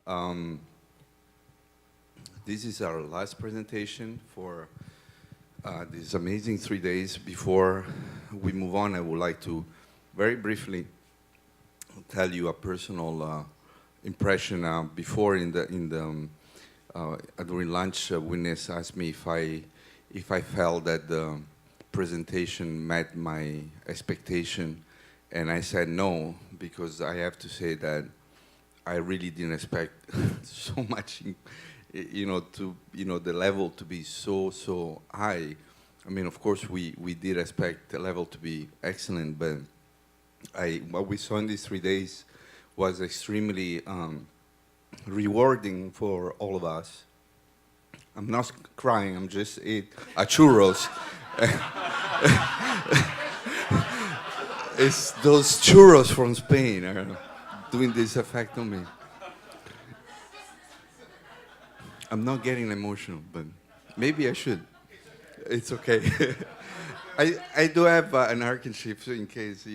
Um, this is our last presentation for these amazing 3 days. Before we move on, I would like to very briefly tell you a personal impression. Before during lunch, Witness asked me if I felt that the presentation met my expectation, and I said no, because I have to say that I really didn't expect so much, the level to be so high. I mean, of course, we did expect the level to be excellent, but what we saw in these 3 days was extremely rewarding for all of us. I'm not crying, I'm just ate a churros. It's those churros from Spain are doing this effect on me. I'm not getting emotional, but maybe I should. It's okay. I do have an handkerchief in case,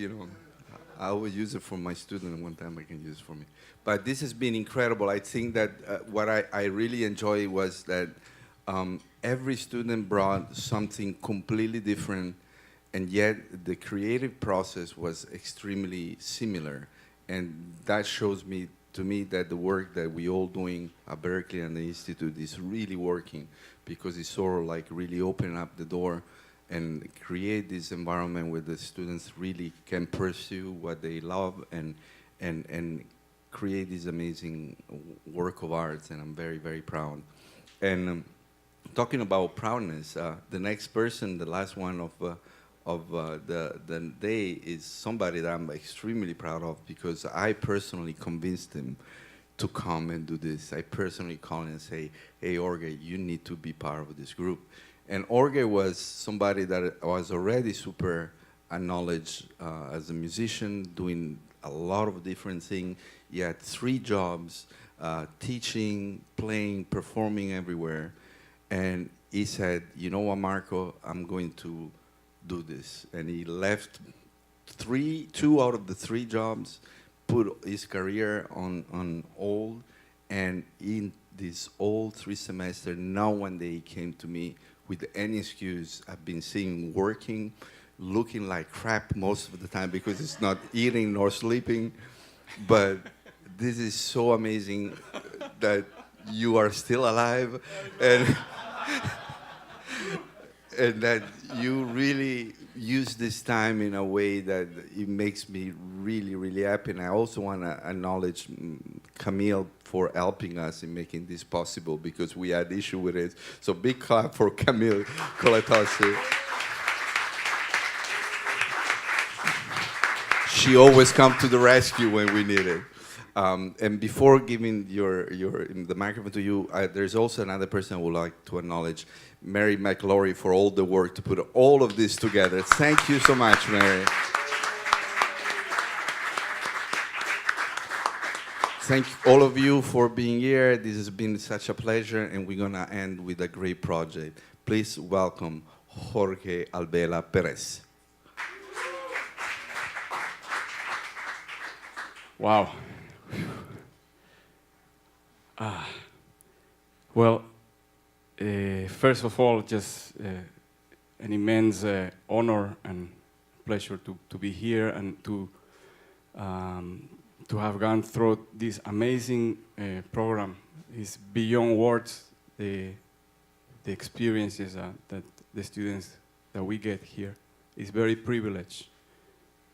I will use it for my student one time. I can use it for me. But this has been incredible. I think that what I really enjoy was that every student brought something completely different, and yet the creative process was extremely similar. And that shows to me that the work that we all doing at Berkeley and the Institute is really working, because it's sort of like really opening up the door and create this environment where the students really can pursue what they love and create this amazing work of arts, and I'm very, very proud. And talking about proudness, the next person, the last one of the day, is somebody that I'm extremely proud of, because I personally convinced him to come and do this. I personally called and say, hey, Jorge, you need to be part of this group. And Jorge was somebody that was already super acknowledged as a musician, doing a lot of different things. He had 3 jobs, teaching, playing, performing everywhere. And he said, you know what, Marco, I'm going to do this. And he left 2 out of the 3 jobs, put his career on hold, and in this all 3 semesters, now one day he came to me with any excuse. I've been seeing working, looking like crap most of the time because it's not eating nor sleeping. But this is so amazing that you are still alive, and and that you really use this time in a way that it makes me really, really happy. And I also want to acknowledge Camille for helping us in making this possible, because we had issue with it. So big clap for Camille Colatossi. She always comes to the rescue when we need it. And before giving the microphone to you, there's also another person I would like to acknowledge, Mary McLaury, for all the work to put all of this together. Thank you so much, Mary. Thank all of you for being here. This has been such a pleasure, and we're going to end with a great project. Please welcome Jorge Albela Perez. Wow. Well, first of all, just an immense honor and pleasure to be here and to have gone through this amazing program. It's beyond words, the experiences that the students that we get here is very privileged.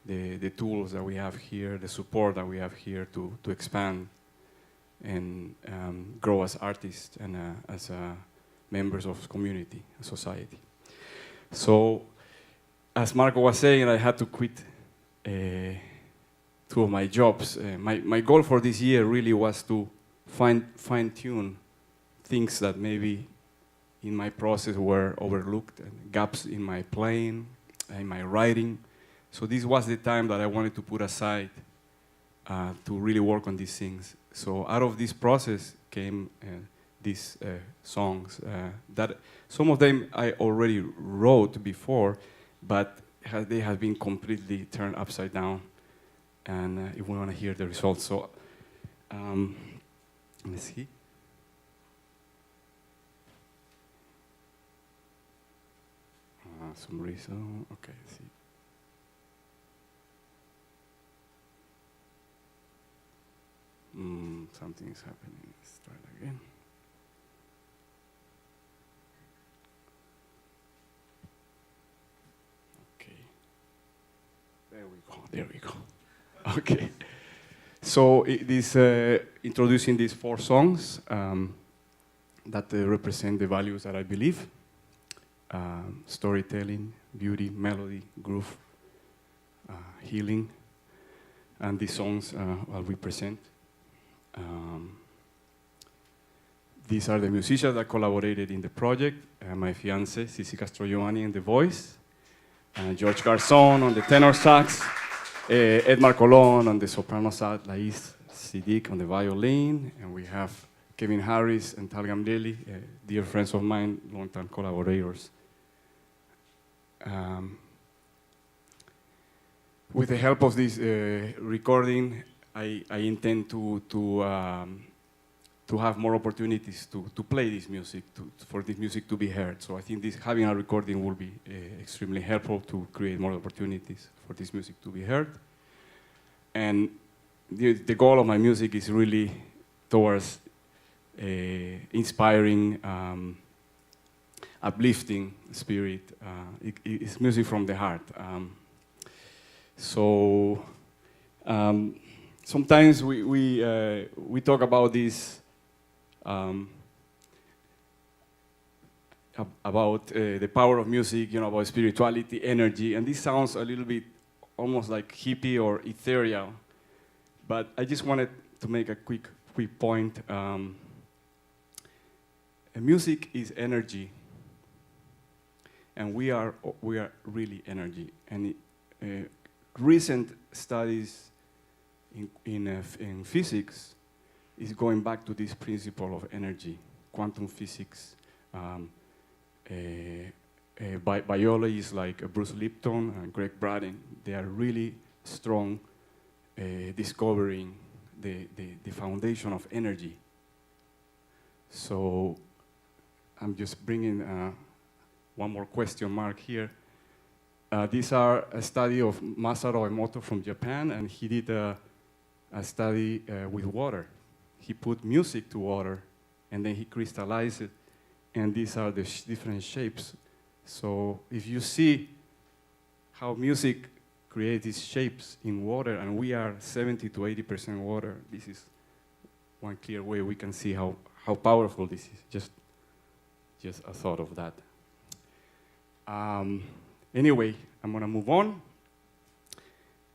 The tools that we have here, the support that we have here to expand and grow as artists and as members of community, society. So, as Marco was saying, I had to quit 2 of my jobs. My goal for this year really was to fine-tune things that maybe in my process were overlooked, gaps in my playing, in my writing. So this was the time that I wanted to put aside to really work on these things. So out of this process came these songs that some of them I already wrote before, but they have been completely turned upside down. And if we want to hear the results, so Let me see. Some reason. Okay, see. Something is happening. Let's try it again. Okay. There we go. There we go. Okay. So introducing these 4 songs that represent the values that I believe: storytelling, beauty, melody, groove, healing, and these songs I'll represent. These are the musicians that collaborated in the project: my fiance, Sisi Castro-Giovanni, on the voice, George Garzon on the tenor sax, Edmar Colon on the soprano sax, Lais Siddiq on the violin, and we have Kevin Harris and Tal Gamlieli, dear friends of mine, long-time collaborators. With the help of this recording, I intend to have more opportunities to play this music, for this music to be heard. So I think having a recording will be extremely helpful to create more opportunities for this music to be heard. And the goal of my music is really towards inspiring, uplifting spirit. It's music from the heart. Sometimes we talk about this, about the power of music, about spirituality, energy, and this sounds a little bit almost like hippie or ethereal, but I just wanted to make a quick point. Music is energy, and we are really energy. And recent studies in physics is going back to this principle of energy, quantum physics. Biologists like Bruce Lipton and Greg Braden, they are really strong discovering the foundation of energy. So I'm just bringing one more question mark here. These are a study of Masaru Emoto from Japan, and he did a study with water. He put music to water, and then he crystallized it, and these are the different shapes. So if you see how music creates these shapes in water, and we are 70 to 80% water, this is one clear way we can see how powerful this is. Just a thought of that. Anyway, I'm gonna move on.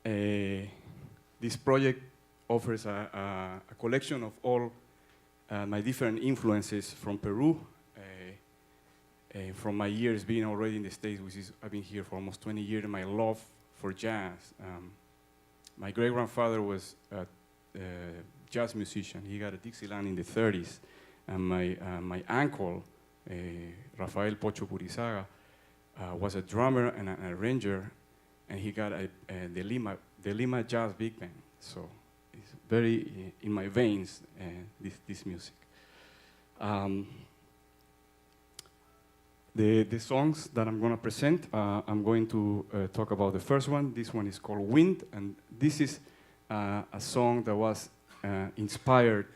This project offers a collection of all my different influences from Peru, from my years being already in the States, I've been here for almost 20 years, my love for jazz. My great-grandfather was a jazz musician. He got a Dixieland in the 30s. And my uncle, Rafael Pocho Purizaga, was a drummer and an arranger, and he got the Lima Jazz Big Band. So it's very in my veins, this music. The songs that I'm going to present, I'm going to talk about the first one. This one is called Wind, and this is a song that was inspired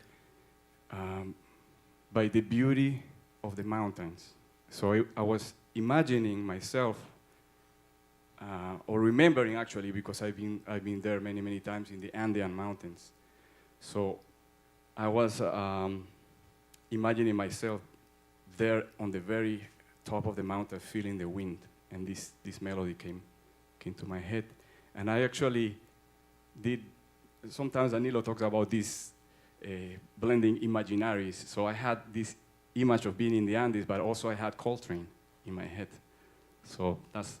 by the beauty of the mountains. So I was imagining myself, or remembering actually, because I've been there many times in the Andean mountains. So I was imagining myself there on the very top of the mountain, feeling the wind, and this melody came to my head. And I actually did. Sometimes Danilo talks about this blending imaginaries. So I had this image of being in the Andes, but also I had Coltrane in my head. So that's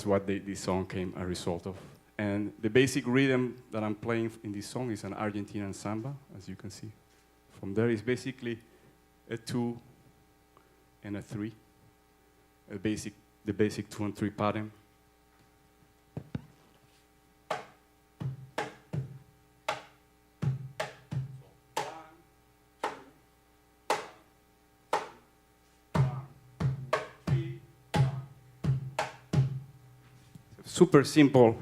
what this song came a result of. And the basic rhythm that I'm playing in this song is an Argentinian samba, as you can see. From there is basically a 2 and a 3, the basic 2 and 3 pattern. super simple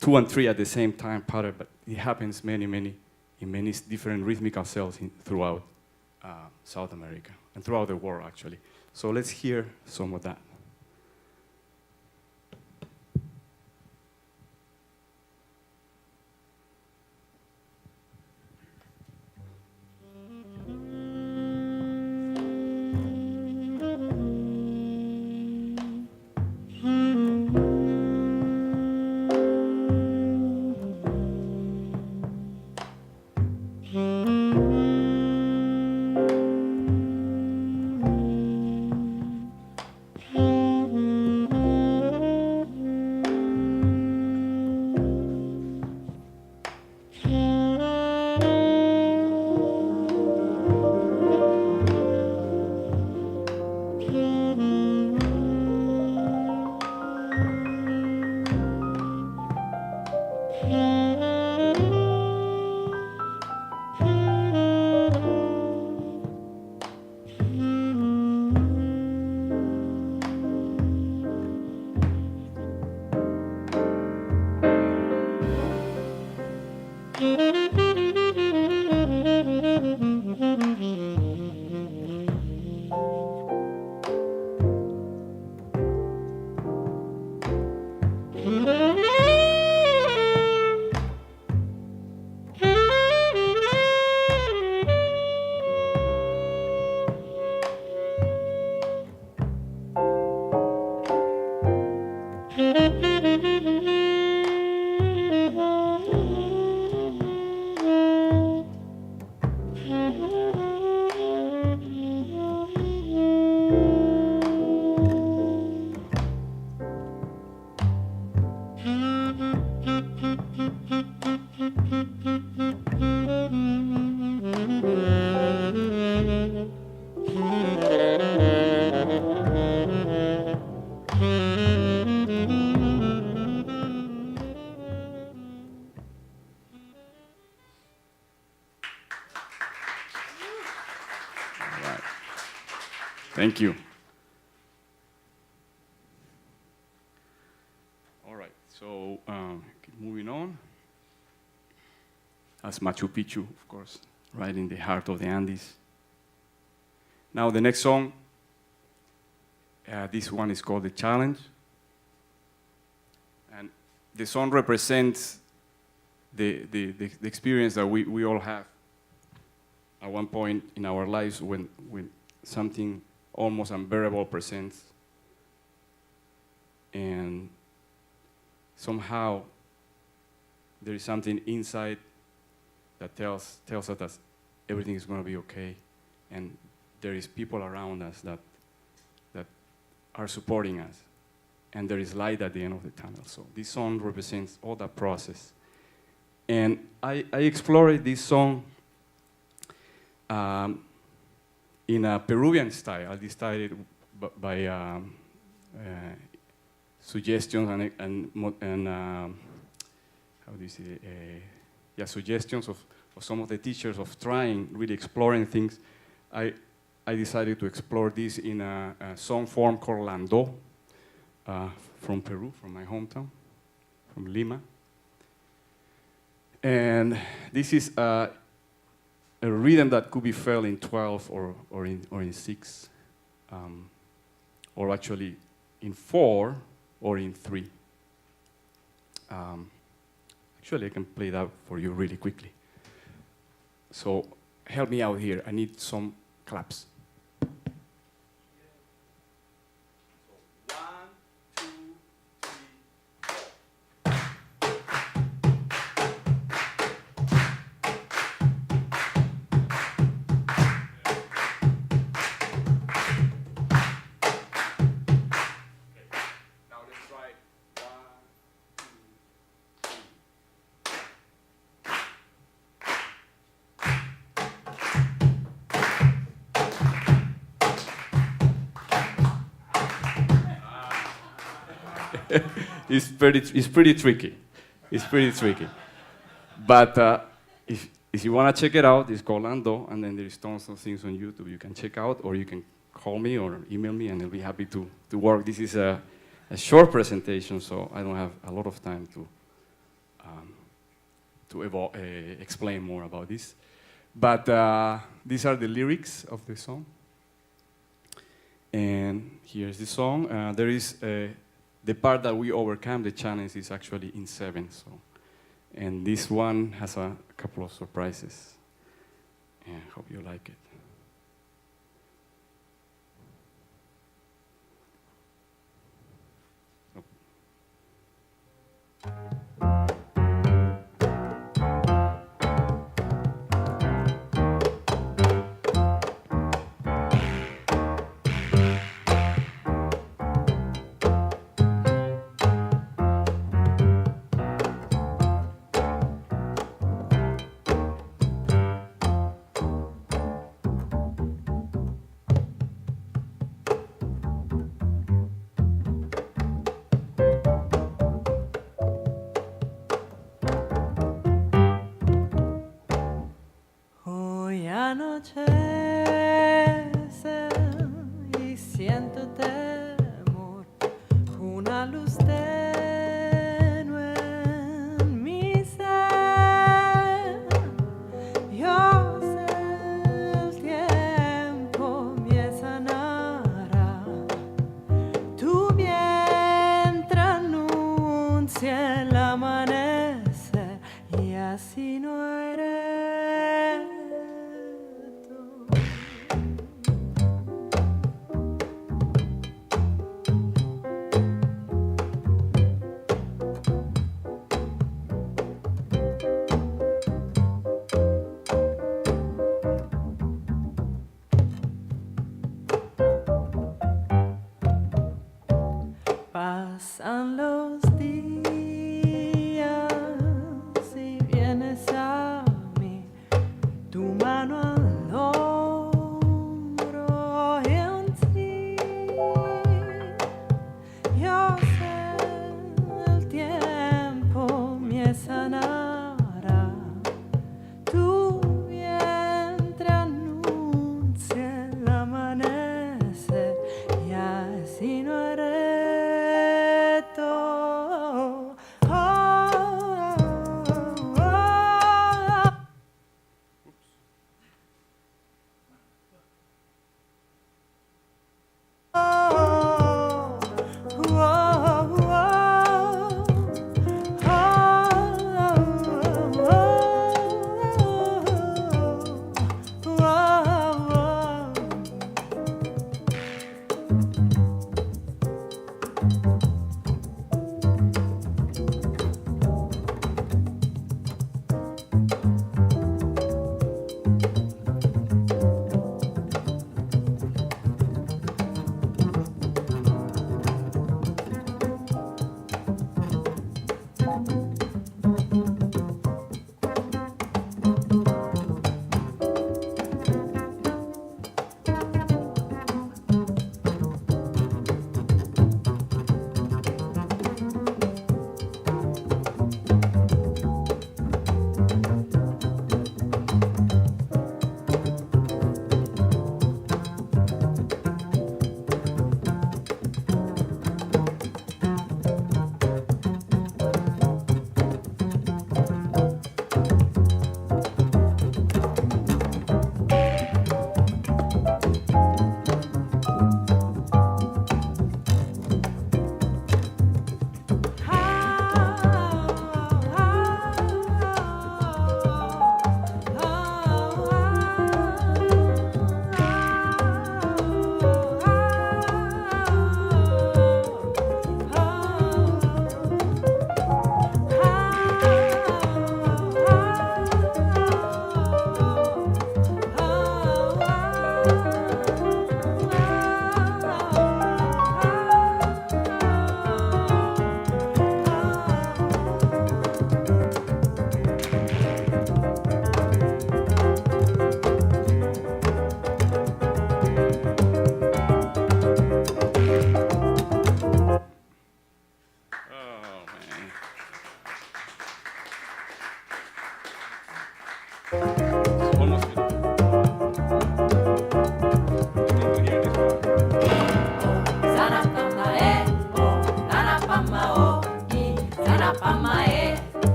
2 and 3 at the same time pattern, but it happens in many different rhythmical cells throughout South America and throughout the world, actually. So let's hear some of that. Thank you. All right, so keep moving on. That's Machu Picchu, of course, right in the heart of the Andes. Now the next song, this one is called The Challenge. And the song represents the experience that we all have at one point in our lives when something almost unbearable presents, and somehow there is something inside that tells us that everything is going to be okay, and there is people around us that are supporting us, and there is light at the end of the tunnel. So this song represents all that process, and I explored this song in a Peruvian style. I decided by suggestions and how do you say, suggestions of some of the teachers of trying, really exploring things. I decided to explore this in a song form called Landó, from Peru, from my hometown, from Lima. And this is a rhythm that could be felt in 12 or in 6, or actually in 4 or in 3. Actually, I can play that for you really quickly. So help me out here. I need some claps. It's pretty tricky. It's pretty tricky. But if you want to check it out, it's called Landó, and then there's tons of things on YouTube you can check out, or you can call me or email me, and I'll be happy to work. This is a short presentation, so I don't have a lot of time to explain more about this. But these are the lyrics of the song. And here's the song. There is the part that we overcome the challenge is actually in 7. So, and this one has a couple of surprises. And I hope you like it. Hoy anochece y siento temor, una luz tenue en mi ser. Yo sé el tiempo me sanará, tu vientre anuncia el amanecer y así no eres. Pasan los días y vienes a mí, tu mano al hombro y en sí. Yo sé el tiempo me sanará, tu vientre anuncia el amanecer y así no haré.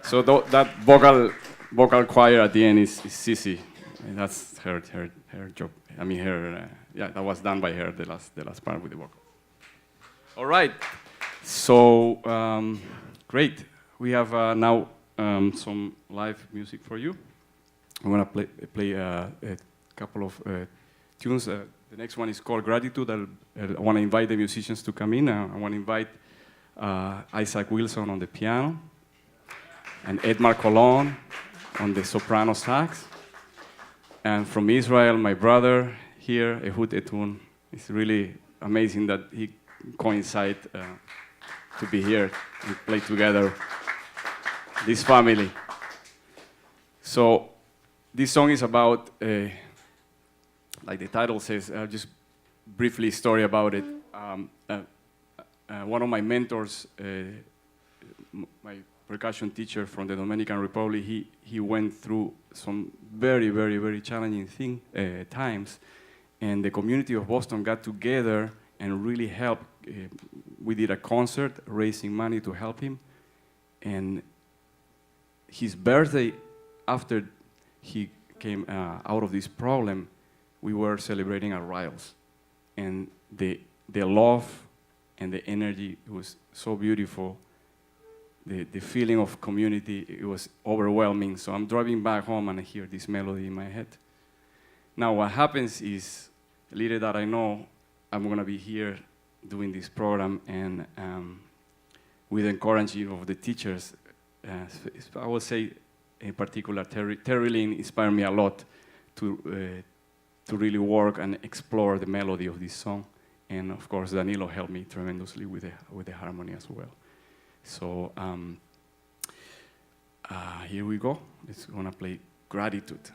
So that vocal choir at the end is Sissy. And that's her job. I mean, yeah, that was done by her, the last part with the vocal. All right. So, great. We have now some live music for you. I'm going to play a couple of tunes. The next one is called Gratitude. I want to invite the musicians to come in. I want to invite Isaac Wilson on the piano, and Edmar Colon on the soprano sax. And from Israel, my brother here, Ehud Etun. It's really amazing that he coincided to be here and play together, this family. So this song is about, like the title says, just briefly story about it. One of my mentors, my percussion teacher from the Dominican Republic, he went through some very, very, very challenging times, and the community of Boston got together and really helped. We did a concert raising money to help him, and his birthday, after he came out of this problem, we were celebrating at Riles, and the love and the energy was so beautiful. The feeling of community, it was overwhelming. So I'm driving back home and I hear this melody in my head. Now what happens is, little that I know, I'm going to be here doing this program, and with the encouragement of the teachers, I will say in particular, Terry Lynn inspired me a lot to really work and explore the melody of this song. And of course, Danilo helped me tremendously with the harmony as well. So here we go. Let's gonna play Gratitude.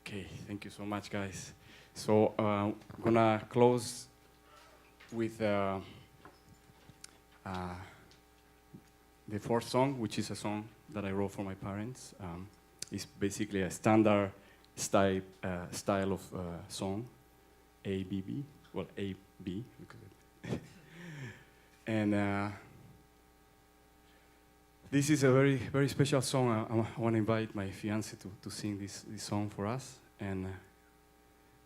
Okay, thank you so much, guys. So I'm gonna close with the fourth song, which is a song that I wrote for my parents. It's basically a standard style of song, A-B-B, well, A-B, and this is a very, very special song. I want to invite my fiance to sing this song for us. And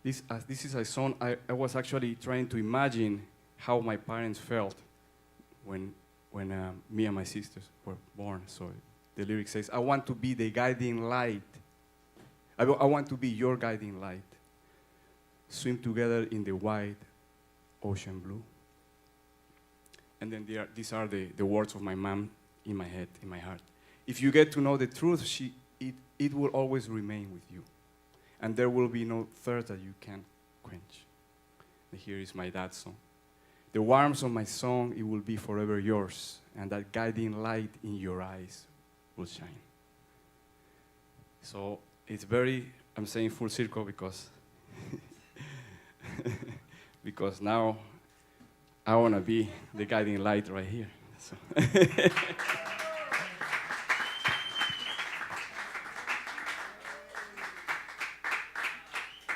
this is a song I was actually trying to imagine how my parents felt when me and my sisters were born. So the lyric says, I want to be the guiding light. I want to be your guiding light. Swim together in the wide ocean blue. And then these are the words of my mom in my head, in my heart. If you get to know the truth, it will always remain with you. And there will be no thirst that you can quench. And here is my dad's song. The warmth of my song, it will be forever yours. And that guiding light in your eyes will shine. So it's I'm saying full circle because, because now I want to be the guiding light right here. So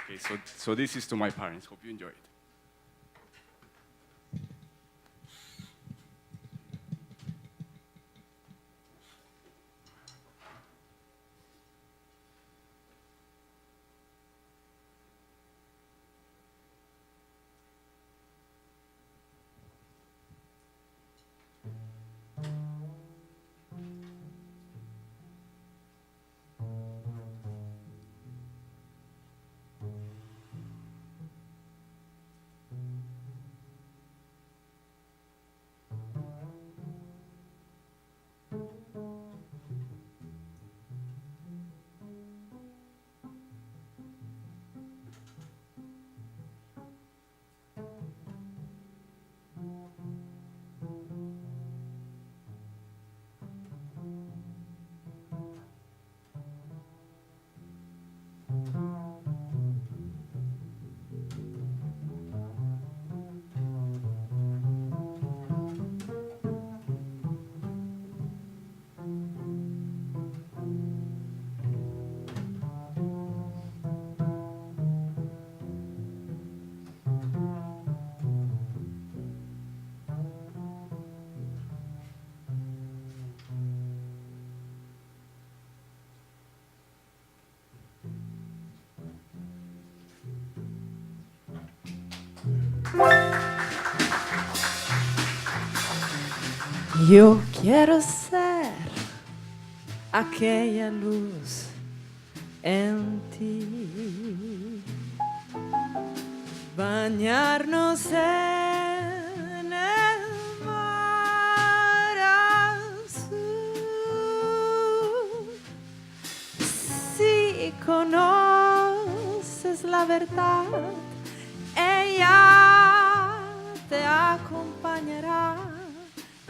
okay, so this is to my parents. Hope you enjoy it. Yo quiero ser aquella luz en ti, bañarnos en el mar azul. Si conoces la verdad, ella te acompañará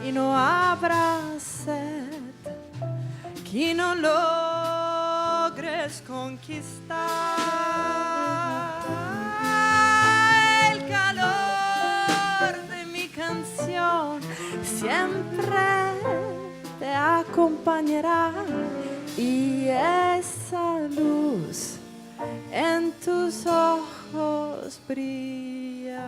y no habrá sed que no logres conquistar. El calor de mi canción siempre te acompañará y esa luz en tus ojos brillará.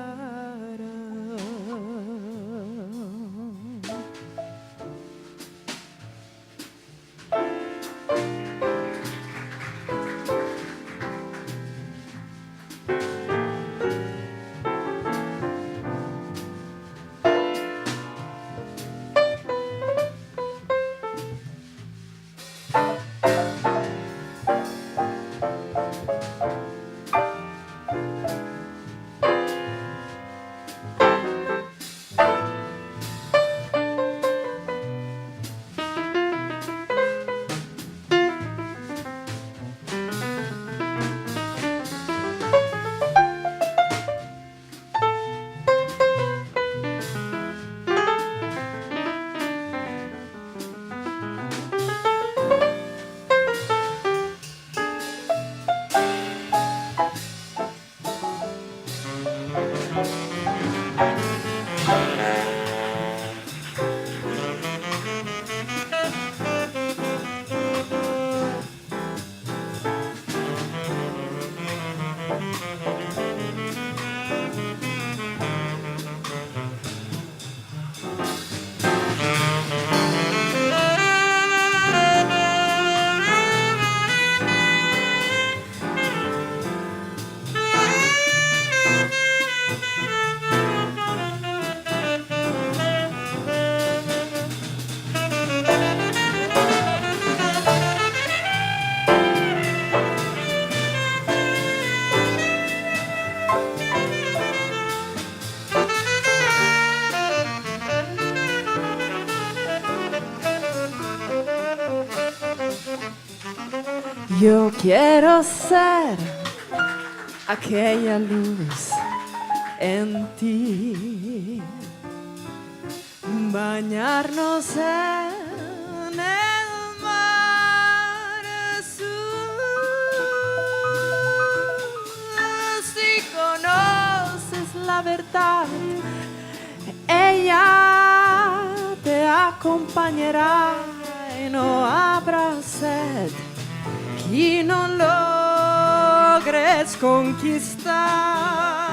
Yo quiero ser aquella luz en ti, bañarnos en el mar azul. Si conoces la verdad, ella te acompañará y no habrá sed y no logres conquistar.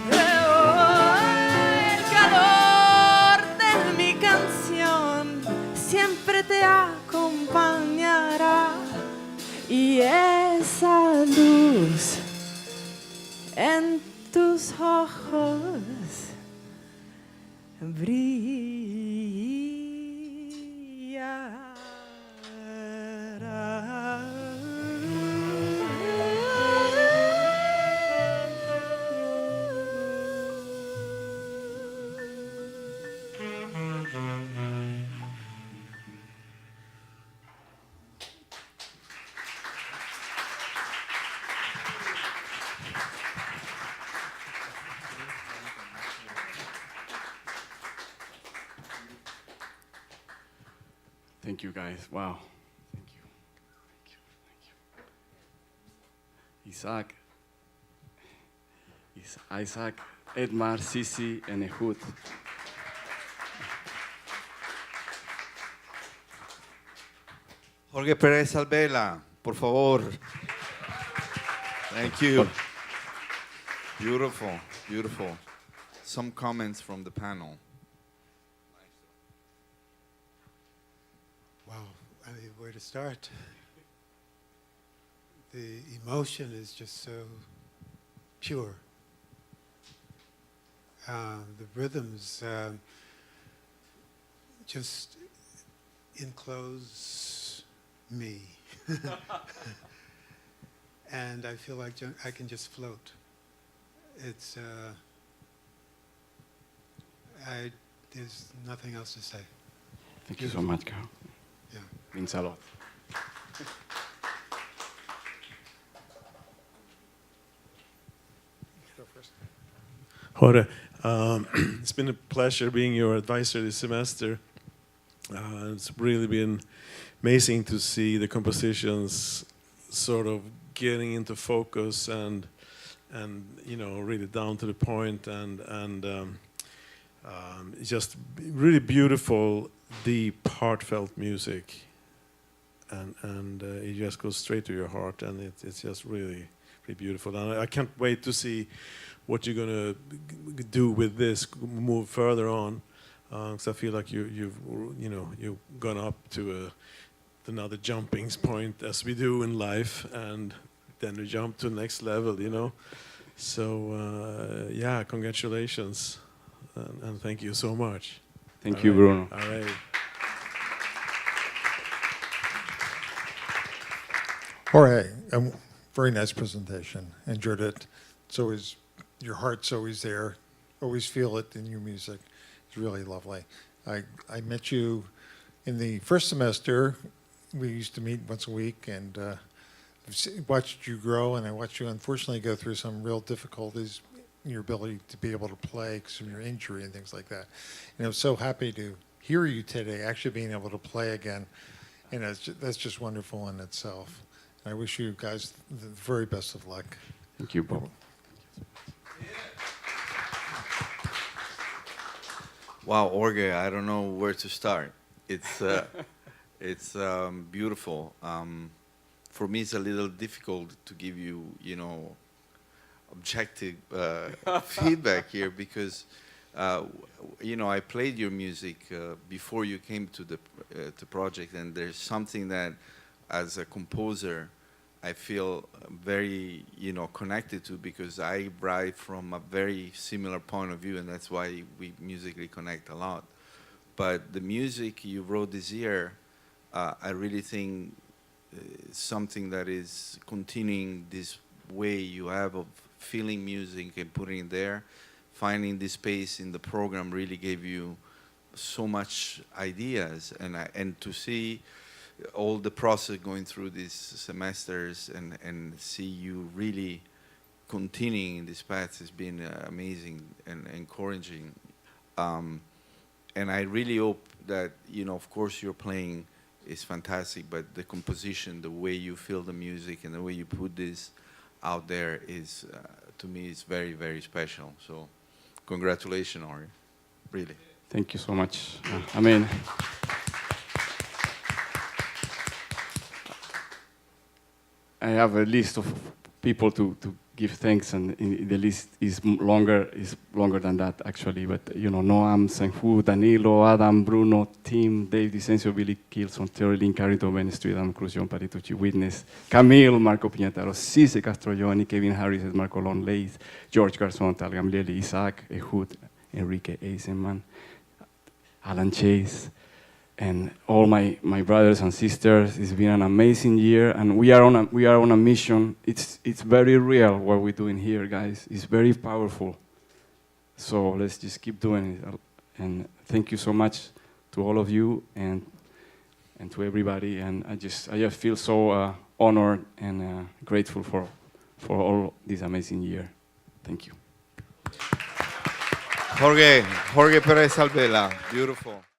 El calor de mi canción siempre te acompañará y esa luz en tus ojos brillará. Thank you, guys. Wow. Thank you. Thank you. Isaac, Edmar, Sisi, and Ehud. Jorge Perez Albela, por favor. Thank you. Beautiful, beautiful. Some comments from the panel. Wow, I mean, where to start? The emotion is just so pure. The rhythms, just enclose me. And I feel like I can just float. It's, there's nothing else to say. Thank you so much, Carl. Yeah. Means a lot. Jorge, it's been a pleasure being your advisor this semester. It's really been amazing to see the compositions sort of getting into focus and you know, really down to the point, and just really beautiful, deep, heartfelt music, and it just goes straight to your heart, and it's just really beautiful. And I can't wait to see what you're gonna do with this, move further on, because I feel like you've gone up to another jumping point, as we do in life, and then we jump to the next level, you know. So yeah, congratulations, and thank you so much. Thank you, Bruno. All right. Jorge, very nice presentation. Enjoyed it. It's always, your heart's always there. Always feel it in your music. It's really lovely. I met you in the first semester. We used to meet once a week, and I've watched you grow, and I watched you unfortunately go through some real difficulties in your ability to be able to play because of your injury and things like that. And I'm so happy to hear you today, actually being able to play again. And that's just wonderful in itself. I wish you guys the very best of luck. Thank you, Bob. Wow, Jorge, I don't know where to start. It's beautiful. For me, it's a little difficult to give you, objective feedback here because, I played your music before you came to the project, and there's something that, as a composer, I feel very, connected to, because I write from a very similar point of view, and that's why we musically connect a lot. But the music you wrote this year, I really think something that is continuing this way you have of feeling music and putting it there, finding this space in the program really gave you so much ideas, and to see all the process going through these semesters and see you really continuing in this path has been amazing and encouraging. And I really hope that, of course your playing is fantastic, but the composition, the way you feel the music and the way you put this out there is, to me, it's very, very special. So congratulations, Ari, really. Thank you so much. I have a list of people to give thanks, and the list is longer than that, actually. But Noam, Senfu, Danilo, Adam, Bruno, Tim, Dave Dicencio, Billy Kilson, Terry Lynn, Carrington, Ben Street, Adam Cruz, John Patitucci, Witness, Camille, Marco Piñataro, Cise Castrogiovanni, Kevin Harris, Marco Lon Leith, George Garzon, Tal Gamlieli, Isaac, Ehud, Enrique Eisenman, Alan Chase, and all my brothers and sisters. It's been an amazing year, and we are on a mission. It's very real what we're doing here, guys. It's very powerful. So let's just keep doing it. And thank you so much to all of you and to everybody. And I just feel so honored and grateful for all this amazing year. Thank you. Jorge Perez Albela, beautiful.